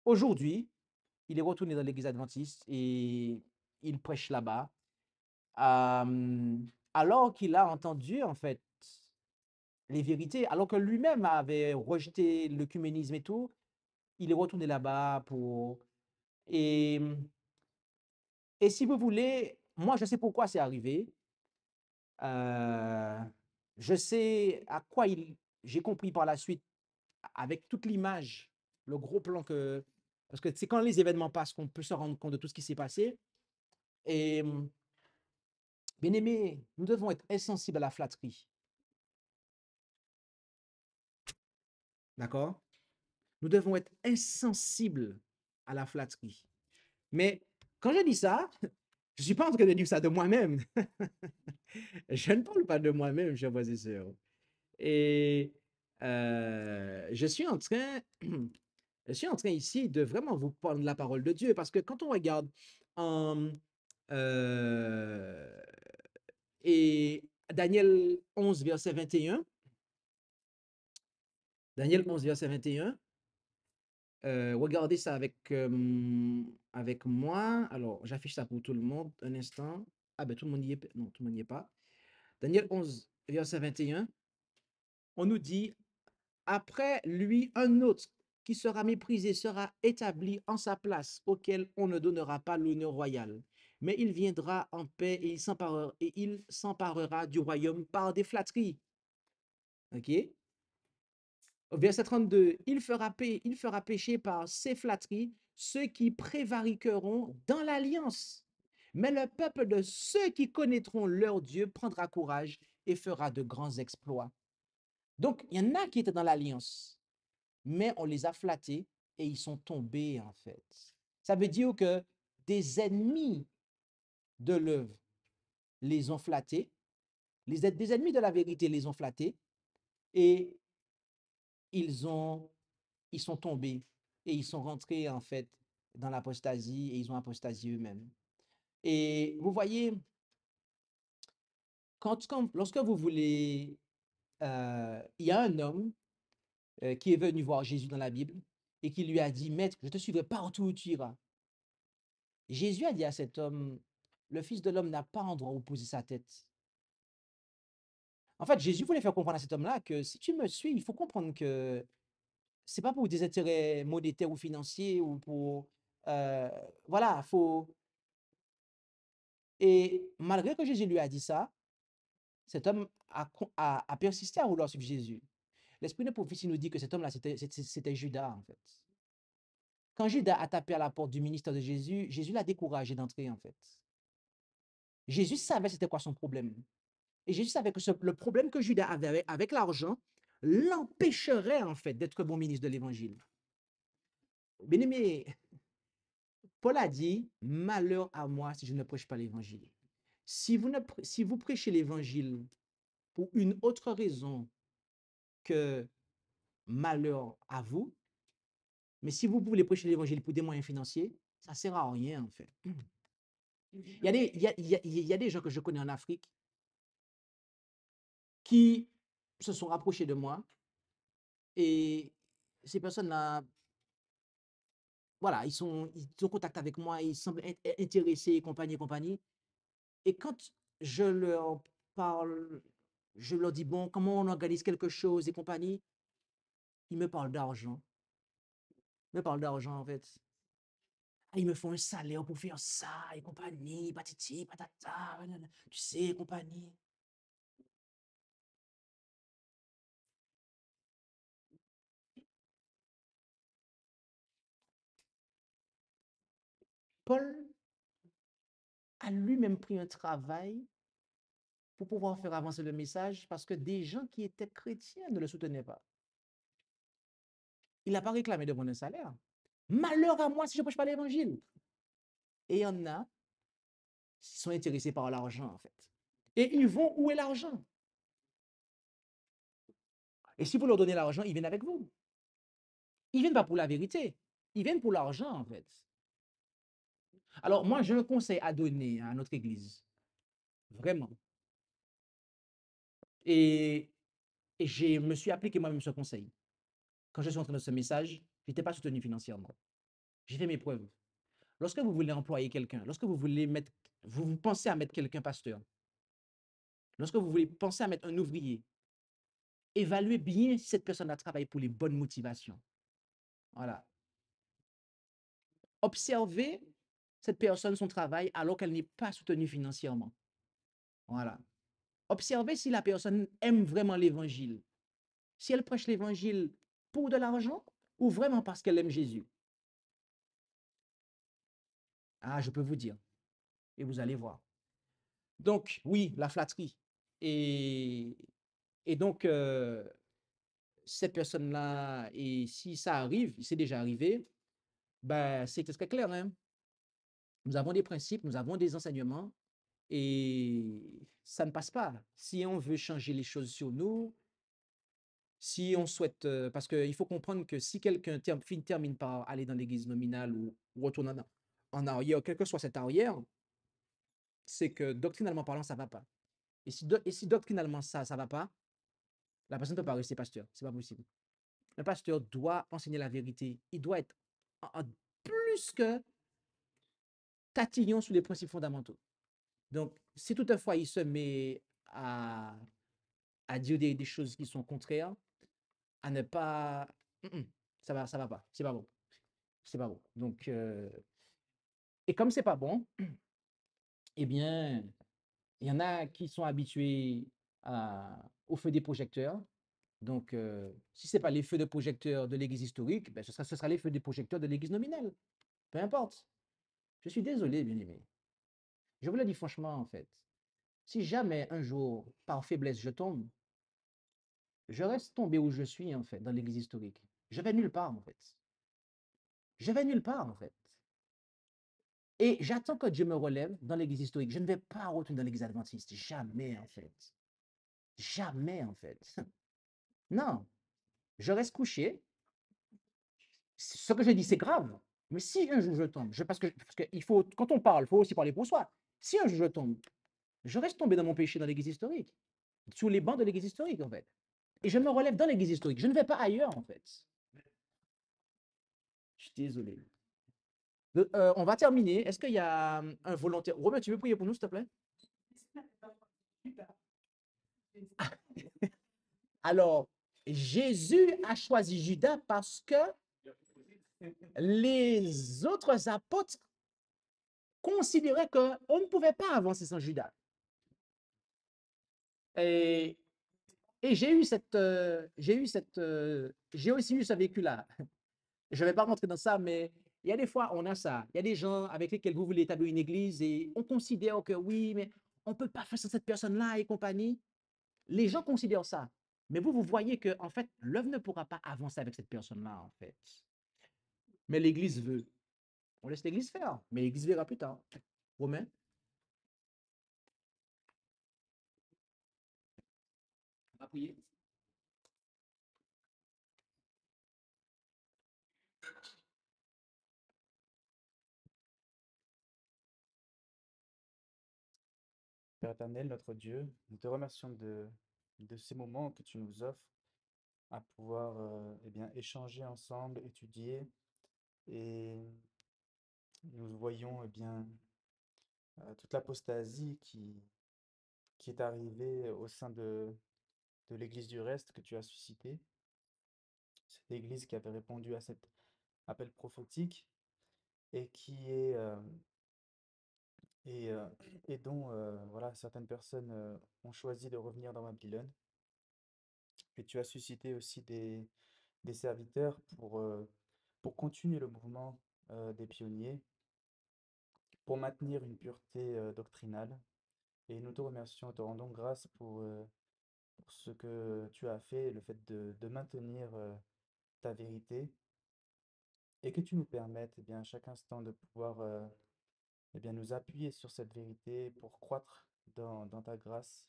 aujourd'hui, il est retourné dans l'église adventiste et il prêche là-bas. Alors qu'il a entendu, en fait, les vérités, alors que lui-même avait rejeté l'œcuménisme et tout, il est retourné là-bas pour... Et, et si vous voulez, moi, je sais pourquoi c'est arrivé. Euh, je sais à quoi j'ai compris par la suite, avec toute l'image, le gros plan que... Parce que c'est quand les événements passent qu'on peut se rendre compte de tout ce qui s'est passé. Et bien aimé, nous devons être insensibles à la flatterie. D'accord? Nous devons être insensibles à la flatterie. Mais quand je dis ça, je ne suis pas en train de dire ça de moi-même. Je ne parle pas de moi-même, chers frères et sœurs. Et je suis en train, je suis en train ici de vraiment vous prendre la parole de Dieu, parce que quand on regarde en, euh, et Daniel 11, verset 21, Daniel 11, verset 21, regardez ça avec moi. Alors, j'affiche ça pour tout le monde, un instant. Ah ben, tout le monde n'y est, non, tout le monde n'y est pas. Daniel 11, verset 21, on nous dit, après lui, un autre qui sera méprisé sera établi en sa place, auquel on ne donnera pas l'honneur royal. Mais il viendra en paix et il s'emparera du royaume par des flatteries. OK? Au verset 32, il fera pécher par ses flatteries ceux qui prévariqueront dans l'alliance. Mais le peuple de ceux qui connaîtront leur Dieu prendra courage et fera de grands exploits. Donc, il y en a qui étaient dans l'alliance, mais on les a flattés et ils sont tombés, en fait. Ça veut dire que des ennemis de l'œuvre les ont flattés, des ennemis de la vérité les ont flattés, et ils sont tombés et ils sont rentrés, en fait, dans l'apostasie et ils ont apostasié eux-mêmes. Et vous voyez, lorsque vous voulez, il y a un homme qui est venu voir Jésus dans la Bible et qui lui a dit, Maître, je te suivrai partout où tu iras. Jésus a dit à cet homme, le Fils de l'homme n'a pas endroit où poser sa tête. En fait, Jésus voulait faire comprendre à cet homme-là que si tu me suis, il faut comprendre que c'est pas pour des intérêts monétaires ou financiers ou pour... voilà, faut... Et malgré que Jésus lui a dit ça, cet homme a persisté à vouloir suivre Jésus. L'esprit de prophétie nous dit que cet homme-là, c'était Judas, en fait. Quand Judas a tapé à la porte du ministère de Jésus, Jésus l'a découragé d'entrer, en fait. Jésus savait c'était quoi son problème. Et Jésus savait que le problème que Judas avait avec l'argent l'empêcherait, en fait, d'être bon ministre de l'Évangile. Bien-aimé, Paul a dit, malheur à moi si je ne prêche pas l'Évangile. Si vous prêchez l'Évangile pour une autre raison que malheur à vous, mais si vous voulez prêcher l'Évangile pour des moyens financiers, ça ne sert à rien, en fait. Il y a des gens que je connais en Afrique qui se sont rapprochés de moi et ces personnes-là, voilà, ils sont en contact avec moi, ils semblent être intéressés et compagnie et compagnie. Et quand je leur parle, je leur dis, bon, comment on organise quelque chose et compagnie, ils me parlent d'argent. Ils me parlent d'argent, en fait. Ah, ils me font un salaire pour faire ça et compagnie, patiti, patata, nanana, tu sais, compagnie. Paul a lui-même pris un travail pour pouvoir faire avancer le message parce que des gens qui étaient chrétiens ne le soutenaient pas. Il n'a pas réclamé de bon salaire. Malheur à moi si je ne prêche pas l'évangile. Et il y en a qui sont intéressés par l'argent, en fait. Et ils vont où est l'argent? Et si vous leur donnez l'argent, ils viennent avec vous. Ils ne viennent pas pour la vérité. Ils viennent pour l'argent, en fait. Alors, moi, j'ai un conseil à donner à notre église. Vraiment. Et je me suis appliqué moi-même ce conseil. Quand je suis entré dans ce message, je n'étais pas soutenu financièrement. J'ai fait mes preuves. Lorsque vous voulez employer quelqu'un, lorsque vous pensez à mettre quelqu'un pasteur, lorsque vous voulez penser à mettre un ouvrier, évaluez bien si cette personne a travaillé pour les bonnes motivations. Voilà. Observez cette personne, son travail, alors qu'elle n'est pas soutenue financièrement. Voilà. observez si la personne aime vraiment l'évangile. Si elle prêche l'évangile pour de l'argent ou vraiment parce qu'elle aime Jésus. Ah, je peux vous dire. Et vous allez voir. Donc, oui, la flatterie. Et, et donc, cette personne-là, et si ça arrive, c'est déjà arrivé, ben, c'est très clair, hein. Nous avons des principes, nous avons des enseignements, et ça ne passe pas. Si on veut changer les choses sur nous, si on souhaite, parce qu'il faut comprendre que si quelqu'un termine par aller dans l'église nominale ou retourne en arrière, quel que soit cet arrière, c'est que doctrinalement parlant, ça ne va pas. Et si doctrinalement ça ne va pas, la personne ne peut pas rester pasteur. Ce n'est pas possible. Un pasteur doit enseigner la vérité. Il doit être plus que tatillon sur les principes fondamentaux. Donc, si toutefois il se met à dire des choses qui sont contraires, à ne pas. Ça va pas. C'est pas bon. C'est pas bon. Donc, et comme c'est pas bon, eh bien, il y en a qui sont habitués au feu des projecteurs. Donc, si ce n'est pas les feux de projecteurs de l'église historique, ben, ce sera les feux des projecteurs de l'église nominale. Peu importe. Je suis désolé, bien aimé. Je vous le dis franchement, en fait. Si jamais un jour, par faiblesse, je tombe, je reste tombé où je suis, en fait, dans l'église historique. Je vais nulle part, en fait. Je vais nulle part, en fait. Et j'attends que Dieu me relève dans l'église historique. Je ne vais pas retourner dans l'église adventiste. Jamais, en fait. Jamais, en fait. Non. Je reste couché. Ce que je dis, c'est grave. Mais si un jour je tombe, parce que il faut, quand on parle, il faut aussi parler pour soi. Si un jour je tombe, je reste tombé dans mon péché dans l'église historique, sous les bancs de l'église historique, en fait. Et je me relève dans l'église historique. Je ne vais pas ailleurs, en fait. Je suis désolé. On va terminer. Est-ce qu'il y a un volontaire? Romain, tu veux prier pour nous, s'il te plaît? Alors, Jésus a choisi Judas parce que les autres apôtres considéraient qu'on ne pouvait pas avancer sans Judas. Et j'ai aussi eu ce vécu-là. Je ne vais pas rentrer dans ça, mais il y a des fois, on a ça. Il y a des gens avec lesquels vous voulez établir une église et on considère que oui, mais on ne peut pas faire sans cette personne-là et compagnie. Les gens considèrent ça. Mais vous voyez que, en fait, l'œuvre ne pourra pas avancer avec cette personne-là, en fait. Mais l'église veut. On laisse l'église faire, mais l'église verra plus tard. Romain? On va prier. Père éternel, notre Dieu, nous te remercions de ces moments que tu nous offres à pouvoir eh bien, échanger ensemble, étudier. Et nous voyons eh bien, toute l'apostasie qui est arrivée au sein de l'Église du reste que tu as suscité. Cette Église qui avait répondu à cet appel prophétique et qui est et, euh, et dont voilà, certaines personnes ont choisi de revenir dans Babylone. Et tu as suscité aussi des serviteurs pour continuer le mouvement des pionniers, pour maintenir une pureté doctrinale. Et nous te remercions, te rendons grâce pour ce que tu as fait, le fait de maintenir ta vérité, et que tu nous permettes eh bien, à chaque instant de pouvoir eh bien, nous appuyer sur cette vérité pour croître dans ta grâce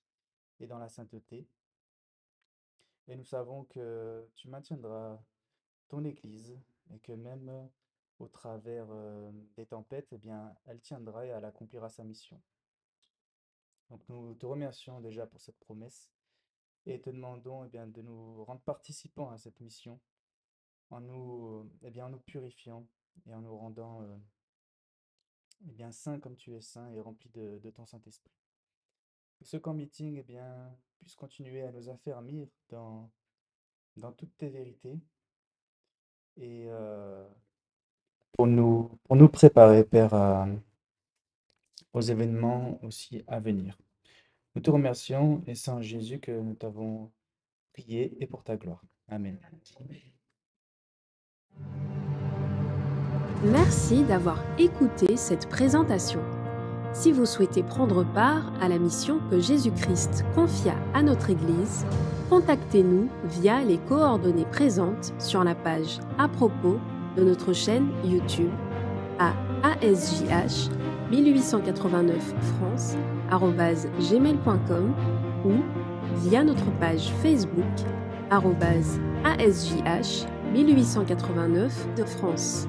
et dans la sainteté. Et nous savons que tu maintiendras ton Église et que même au travers des tempêtes, eh bien, elle tiendra et elle accomplira sa mission. Donc nous te remercions déjà pour cette promesse et te demandons eh bien, de nous rendre participants à cette mission en nous, eh bien, en nous purifiant et en nous rendant eh bien, saints comme tu es saint et remplis de ton Saint-Esprit. Que ce camp meeting eh bien, puisse continuer à nous affermir dans toutes tes vérités et pour nous préparer, Père, aux événements aussi à venir. Nous te remercions et c'est en Jésus que nous t'avons prié et pour ta gloire. Amen. Merci d'avoir écouté cette présentation. Si vous souhaitez prendre part à la mission que Jésus-Christ confia à notre Église, contactez-nous via les coordonnées présentes sur la page à propos de notre chaîne YouTube à ASJH 1889 france@gmail.com ou via notre page Facebook @ASJH 1889 de France.